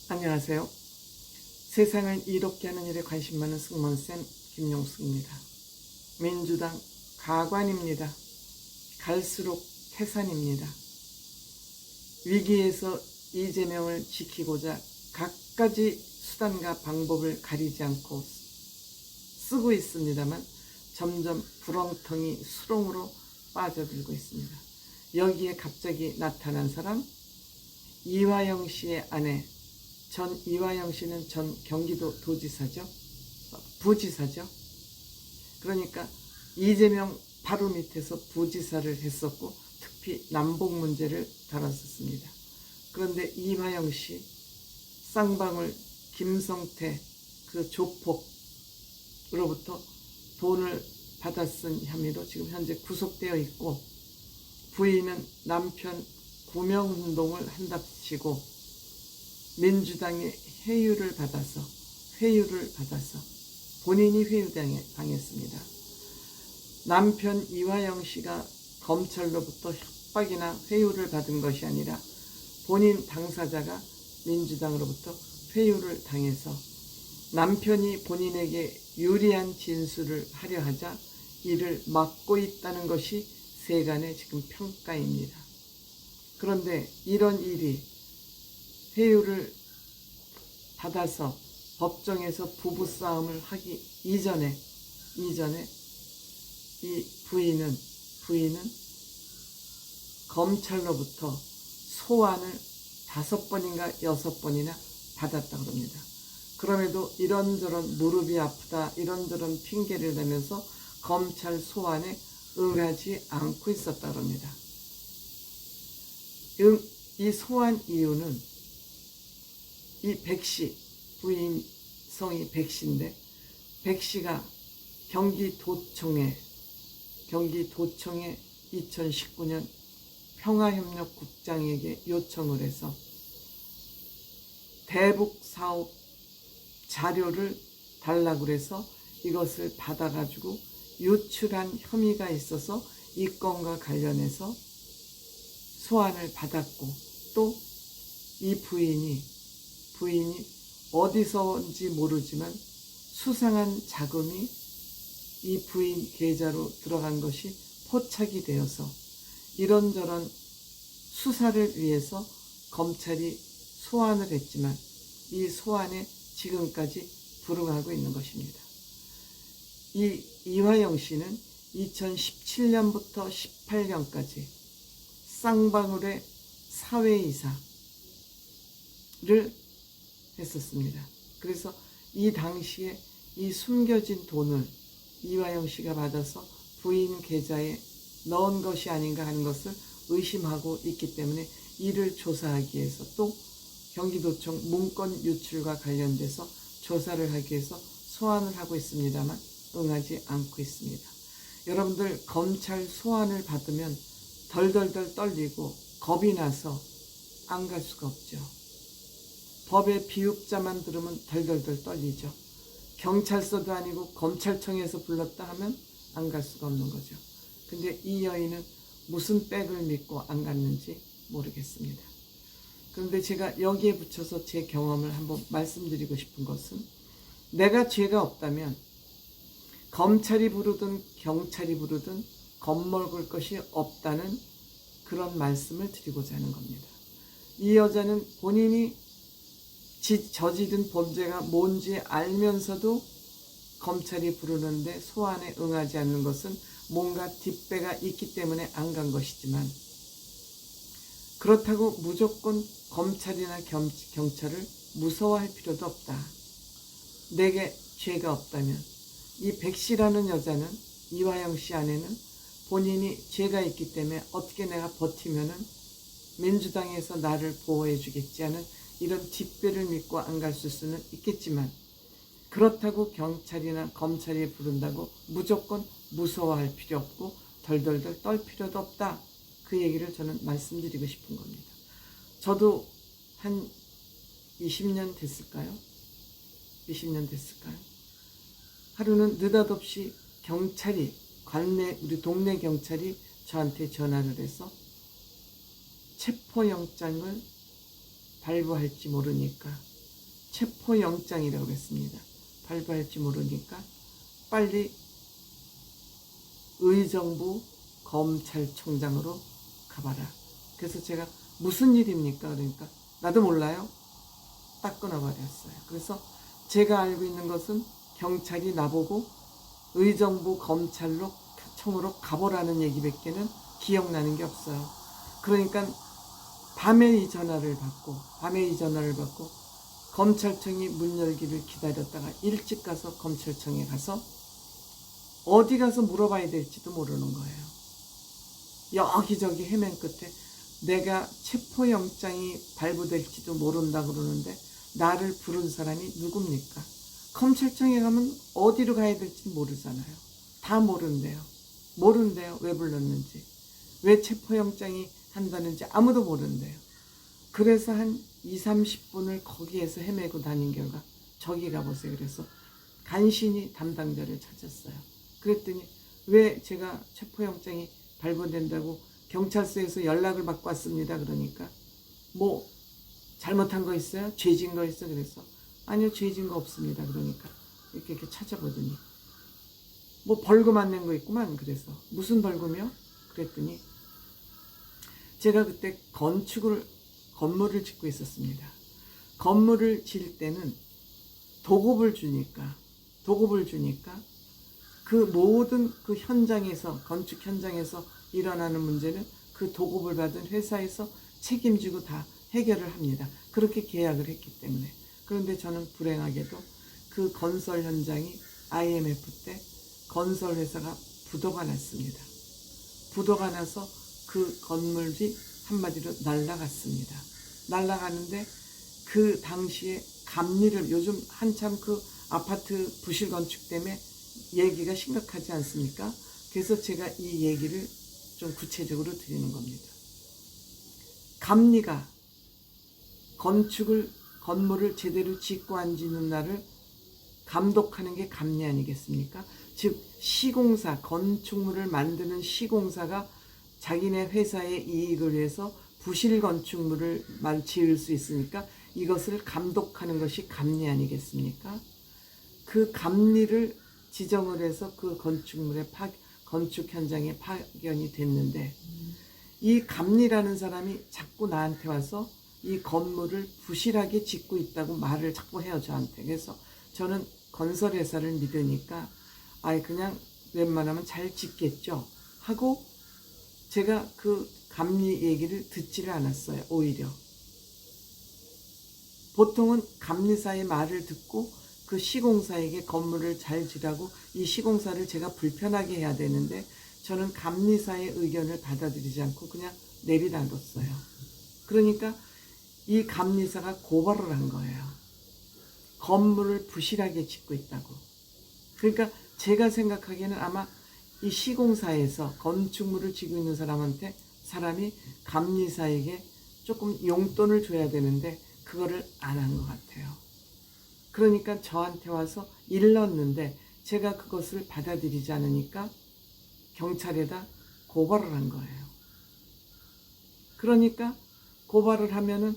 안녕하세요. 세상을 이롭게 하는 일에 관심 많은 승무원쌤 김용숙입니다. 민주당 가관입니다. 갈수록 태산입니다. 위기에서 이재명을 지키고자 갖가지 수단과 방법을 가리지 않고 쓰고 있습니다만 점점 구렁텅이 수렁으로 빠져들고 있습니다. 여기에 갑자기 나타난 사람, 이화영 씨의 아내, 전 이화영 씨는 전 경기도 도지사죠. 부지사죠. 그러니까 이재명 바로 밑에서 부지사를 했었고 특히 남북 문제를 다뤘었습니다. 그런데 이화영 씨 쌍방울 김성태 그 조폭으로부터 돈을 받아쓴 혐의로 지금 현재 구속되어 있고, 부인은 남편 구명운동을 한답시고 민주당의 회유를 받아서 본인이 회유당했습니다. 남편 이화영 씨가 검찰로부터 협박이나 회유를 받은 것이 아니라 본인 당사자가 민주당으로부터 회유를 당해서 남편이 본인에게 유리한 진술을 하려 하자 이를 막고 있다는 것이 세간의 지금 평가입니다. 그런데 이런 일이 회유를 받아서 법정에서 부부싸움을 하기 이전에 이 부인은 검찰로부터 소환을 5번인가 6번이나 받았다고 합니다. 그럼에도 이런저런 무릎이 아프다 이런저런 핑계를 대면서 검찰 소환에 응하지 않고 있었다고 합니다. 이 소환 이유는 이 백씨, 부인 성이 백씨인데 백씨가 경기도청에 2019년 평화협력국장에게 요청을 해서 대북 사업 자료를 달라고 해서 이것을 받아가지고 유출한 혐의가 있어서 이 건과 관련해서 소환을 받았고, 또 이 부인이 어디서인지 모르지만 수상한 자금이 이 부인 계좌로 들어간 것이 포착이 되어서 이런저런 수사를 위해서 검찰이 소환을 했지만 이 소환에 지금까지 불응하고 있는 것입니다. 이 이화영 씨는 2017년부터 18년까지 쌍방울의 사회이사를 했었습니다. 그래서 이 당시에 이 숨겨진 돈을 이화영 씨가 받아서 부인 계좌에 넣은 것이 아닌가 하는 것을 의심하고 있기 때문에 이를 조사하기 위해서, 또 경기도청 문건 유출과 관련돼서 조사를 하기 위해서 소환을 하고 있습니다만 응하지 않고 있습니다. 여러분들 검찰 소환을 받으면 덜덜덜 떨리고 겁이 나서 안 갈 수가 없죠. 법의 비읍자만 들으면 덜덜덜 떨리죠. 경찰서도 아니고 검찰청에서 불렀다 하면 안 갈 수가 없는 거죠. 근데 이 여인은 무슨 백을 믿고 안 갔는지 모르겠습니다. 그런데 제가 여기에 붙여서 제 경험을 한번 말씀드리고 싶은 것은, 내가 죄가 없다면 검찰이 부르든 경찰이 부르든 겁먹을 것이 없다는 그런 말씀을 드리고자 하는 겁니다. 이 여자는 본인이 저지른 범죄가 뭔지 알면서도 검찰이 부르는데 소환에 응하지 않는 것은 뭔가 뒷배가 있기 때문에 안 간 것이지만, 그렇다고 무조건 검찰이나 경찰을 무서워할 필요도 없다. 내게 죄가 없다면 이 백씨라는 여자는, 이화영 씨 아내는 본인이 죄가 있기 때문에 어떻게 내가 버티면은 민주당에서 나를 보호해 주겠지 하는 이런 뒷배를 믿고 안 갈 수는 있겠지만, 그렇다고 경찰이나 검찰이 부른다고 무조건 무서워할 필요 없고 덜덜덜 떨 필요도 없다. 그 얘기를 저는 말씀드리고 싶은 겁니다. 저도 한 20년 됐을까요? 하루는 느닷없이 우리 동네 경찰이 저한테 전화를 해서 체포영장을 발부할지 모르니까 체포영장이라고 그랬습니다. 발부할지 모르니까 빨리 의정부 검찰총장으로 가봐라. 그래서 제가 무슨 일입니까? 그러니까 나도 몰라요. 딱 끊어버렸어요. 그래서 제가 알고 있는 것은 경찰이 나보고 의정부 검찰로 총으로 가보라는 얘기밖에는 기억나는 게 없어요. 그러니까 밤에 이 전화를 받고 검찰청이 문 열기를 기다렸다가 일찍 가서 검찰청에 가서 어디 가서 물어봐야 될지도 모르는 거예요. 여기저기 헤맨 끝에 내가 체포영장이 발부될지도 모른다 그러는데 나를 부른 사람이 누굽니까? 검찰청에 가면 어디로 가야 될지 모르잖아요. 다 모른대요. 왜 불렀는지, 왜 체포영장이 한다는지 아무도 모른대요. 그래서 한 20-30분을 거기에서 헤매고 다닌 결과 저기 가보세요. 그래서 간신히 담당자를 찾았어요. 그랬더니 왜 제가 체포영장이 발부된다고 경찰서에서 연락을 받고 왔습니다. 그러니까 뭐 잘못한 거 있어요? 죄진 거 있어요? 그래서 아니요, 죄진 거 없습니다. 그러니까 이렇게 찾아보더니 뭐 벌금 안 낸 거 있구만. 그래서 무슨 벌금이요? 그랬더니 제가 그때 건물을 짓고 있었습니다. 건물을 지을 때는 도급을 주니까 그 모든 그 현장에서, 건축 현장에서 일어나는 문제는 그 도급을 받은 회사에서 책임지고 다 해결을 합니다. 그렇게 계약을 했기 때문에. 그런데 저는 불행하게도 그 건설 현장이 IMF 때 건설 회사가 부도가 났습니다. 부도가 나서 그 건물이 한마디로 날아갔습니다. 날아가는데 그 당시에 감리를, 요즘 한참 그 아파트 부실 건축 때문에 얘기가 심각하지 않습니까? 그래서 제가 이 얘기를 좀 구체적으로 드리는 겁니다. 감리가 건물을 제대로 짓고 안 짓는 날을 감독하는 게 감리 아니겠습니까? 즉 시공사, 건축물을 만드는 시공사가 자기네 회사의 이익을 위해서 부실 건축물을 지을 수 있으니까 이것을 감독하는 것이 감리 아니겠습니까? 그 감리를 지정을 해서 그 건축 현장에 파견이 됐는데 이 감리라는 사람이 자꾸 나한테 와서 이 건물을 부실하게 짓고 있다고 말을 자꾸 해요, 저한테. 그래서 저는 건설회사를 믿으니까 그냥 웬만하면 잘 짓겠죠 하고 제가 그 감리 얘기를 듣지를 않았어요. 오히려 보통은 감리사의 말을 듣고 그 시공사에게 건물을 잘 지라고 이 시공사를 제가 불편하게 해야 되는데 저는 감리사의 의견을 받아들이지 않고 그냥 내비놔뒀어요. 그러니까 이 감리사가 고발을 한 거예요. 건물을 부실하게 짓고 있다고. 그러니까 제가 생각하기에는 아마 이 시공사에서 건축물을 지고 있는 사람이 감리사에게 조금 용돈을 줘야 되는데 그거를 안 한 것 같아요. 그러니까 저한테 와서 일렀는데 제가 그것을 받아들이지 않으니까 경찰에다 고발을 한 거예요. 그러니까 고발을 하면은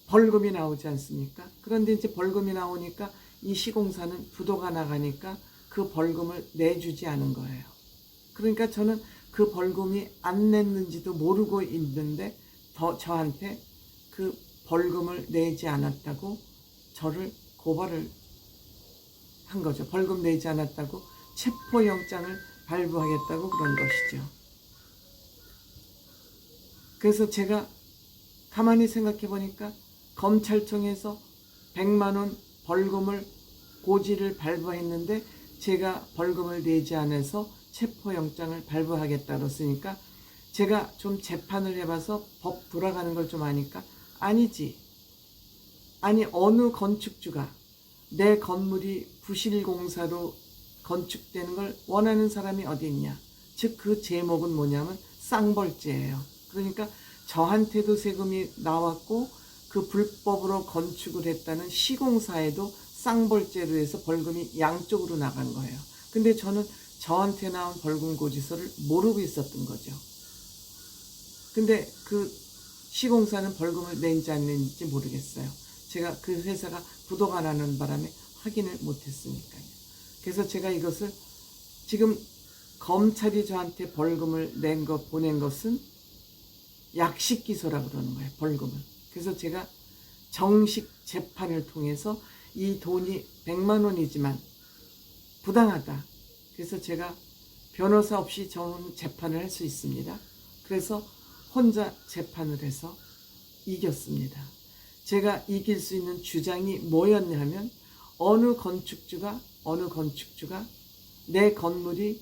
벌금이 나오지 않습니까? 그런데 이제 벌금이 나오니까 이 시공사는 부도가 나가니까 그 벌금을 내주지 않은 거예요. 그러니까 저는 그 벌금이 안 냈는지도 모르고 있는데 저한테 그 벌금을 내지 않았다고 저를 고발을 한 거죠. 벌금 내지 않았다고 체포영장을 발부하겠다고 그런 것이죠. 그래서 제가 가만히 생각해 보니까 검찰청에서 100만 원 벌금을 고지를 발부했는데 제가 벌금을 내지 않아서 체포영장을 발부하겠다고 했으니까 제가 좀 재판을 해봐서 법 돌아가는 걸 좀 아니까 아니지. 아니 어느 건축주가 내 건물이 부실공사로 건축되는 걸 원하는 사람이 어디 있냐. 즉 그 제목은 뭐냐면 쌍벌죄예요. 그러니까 저한테도 세금이 나왔고 그 불법으로 건축을 했다는 시공사에도 쌍벌죄로 해서 벌금이 양쪽으로 나간 거예요. 근데 저는 저한테 나온 벌금 고지서를 모르고 있었던 거죠. 근데 그 시공사는 벌금을 낸지 안 낸지 모르겠어요. 제가 그 회사가 부도가 나는 바람에 확인을 못했으니까요. 그래서 제가 이것을 지금 검찰이 저한테 벌금을 보낸 것은 약식기소라고 그러는 거예요. 벌금을. 그래서 제가 정식 재판을 통해서 이 돈이 100만 원이지만 부당하다. 그래서 제가 변호사 없이 저는 재판을 할 수 있습니다. 그래서 혼자 재판을 해서 이겼습니다. 제가 이길 수 있는 주장이 뭐였냐면 어느 건축주가 내 건물이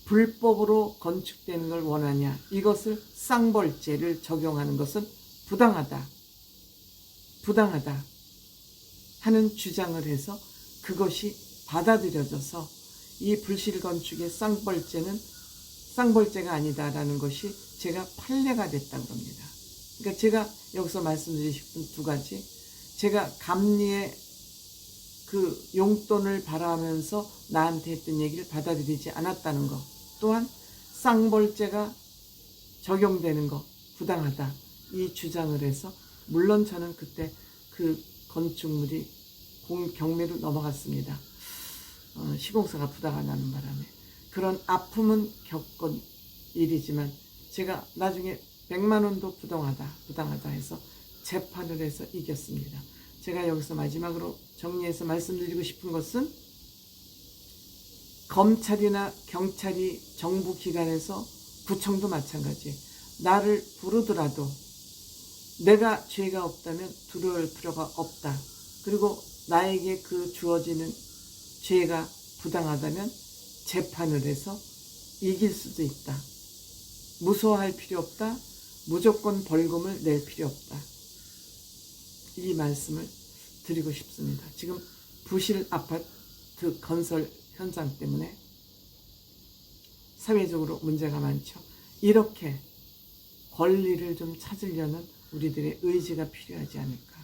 불법으로 건축되는 걸 원하냐, 이것을 쌍벌죄를 적용하는 것은 부당하다 하는 주장을 해서 그것이 받아들여져서 이 불실건축의 쌍벌죄가 아니다라는 것이 제가 판례가 됐다고 합니다. 그러니까 제가 여기서 말씀드리고 싶은 두 가지, 제가 감리의 그 용돈을 바라면서 나한테 했던 얘기를 받아들이지 않았다는 것, 또한 쌍벌죄가 적용되는 것 부당하다, 이 주장을 해서, 물론 저는 그때 그 건축물이 경매로 넘어갔습니다. 시공사가 부당가 나는 바람에. 그런 아픔은 겪은 일이지만 제가 나중에 100만 원도 부당하다 해서 재판을 해서 이겼습니다. 제가 여기서 마지막으로 정리해서 말씀드리고 싶은 것은, 검찰이나 경찰이 정부기관에서, 구청도 마찬가지, 나를 부르더라도 내가 죄가 없다면 두려울 필요가 없다. 그리고 나에게 그 주어지는 죄가 부당하다면 재판을 해서 이길 수도 있다. 무서워할 필요 없다. 무조건 벌금을 낼 필요 없다. 이 말씀을 드리고 싶습니다. 지금 부실 아파트 건설 현장 때문에 사회적으로 문제가 많죠. 이렇게 권리를 좀 찾으려는 우리들의 의지가 필요하지 않을까.